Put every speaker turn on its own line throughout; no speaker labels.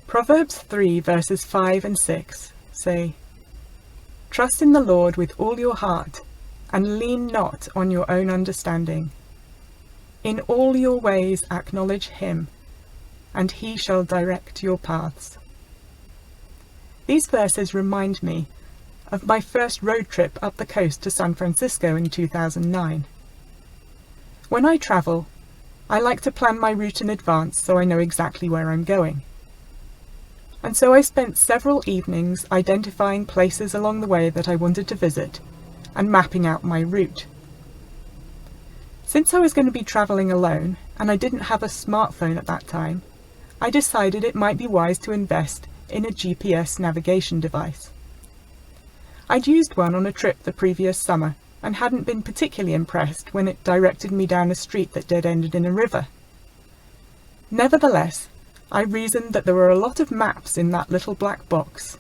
Proverbs 3 verses 5 and 6 say, "Trust in the Lord with all your heart, and lean not on your own understanding. In all your ways acknowledge him, and he shall direct your paths." These verses remind me of my first road trip up the coast to San Francisco in 2009. When I travel, I like to plan my route in advance so I know exactly where I'm going. And so I spent several evenings identifying places along the way that I wanted to visit and mapping out my route. Since I was going to be travelling alone and I didn't have a smartphone at that time, I decided it might be wise to invest in a GPS navigation device. I'd used one on a trip the previous summer and hadn't been particularly impressed when it directed me down a street that dead-ended in a river. Nevertheless, I reasoned that there were a lot of maps in that little black box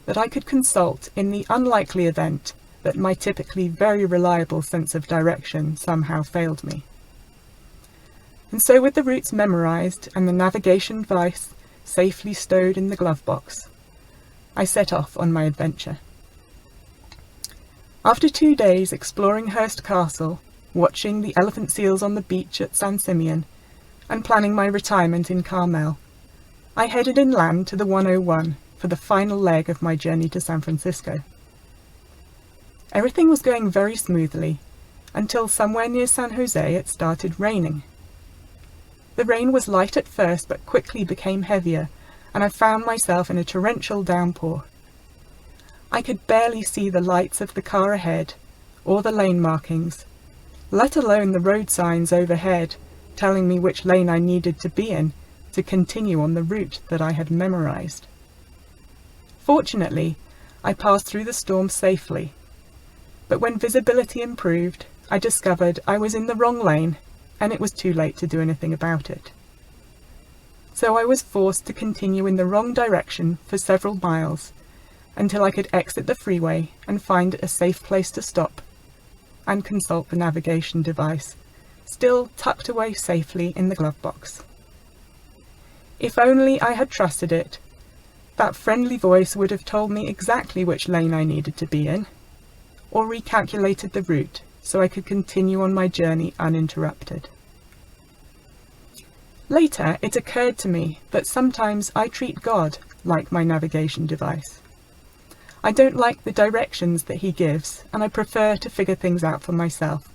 that I could consult in the unlikely event that my typically very reliable sense of direction somehow failed me. And so, with the routes memorised and the navigation device safely stowed in the glove box, I set off on my adventure. After 2 days exploring Hearst Castle, watching the elephant seals on the beach at San Simeon, and planning my retirement in Carmel, I headed inland to the 101 for the final leg of my journey to San Francisco. Everything was going very smoothly until somewhere near San Jose it started raining. The rain was light at first but quickly became heavier, and I found myself in a torrential downpour. I could barely see the lights of the car ahead or the lane markings, let alone the road signs overhead telling me which lane I needed to be in to continue on the route that I had memorised. Fortunately, I passed through the storm safely, but when visibility improved, I discovered I was in the wrong lane and it was too late to do anything about it. So I was forced to continue in the wrong direction for several miles until I could exit the freeway and find a safe place to stop and consult the navigation device, still tucked away safely in the glove box. If only I had trusted it, that friendly voice would have told me exactly which lane I needed to be in, or recalculated the route so I could continue on my journey uninterrupted. Later, it occurred to me that sometimes I treat God like my navigation device. I don't like the directions that he gives, and I prefer to figure things out for myself.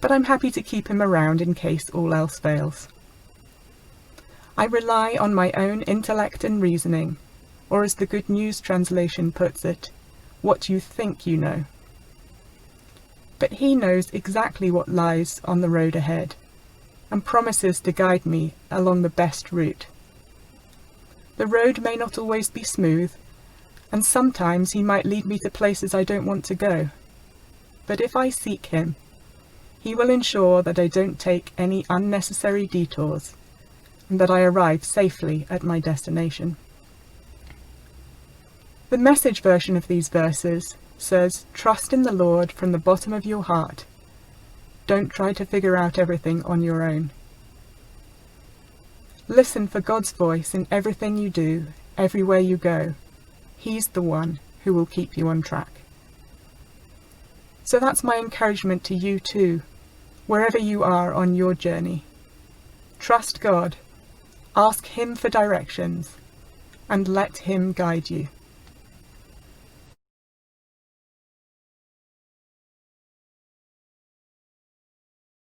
But I'm happy to keep him around in case all else fails. I rely on my own intellect and reasoning, or as the Good News translation puts it, what you think you know. But he knows exactly what lies on the road ahead, and promises to guide me along the best route. The road may not always be smooth, and sometimes he might lead me to places I don't want to go. But if I seek him, he will ensure that I don't take any unnecessary detours, and that I arrive safely at my destination. The Message version of these verses says, "Trust in the Lord from the bottom of your heart. Don't try to figure out everything on your own." Listen for God's voice in everything you do, everywhere you go. He's the one who will keep you on track. So that's my encouragement to you too, wherever you are on your journey. Trust God, ask him for directions, and let him guide you.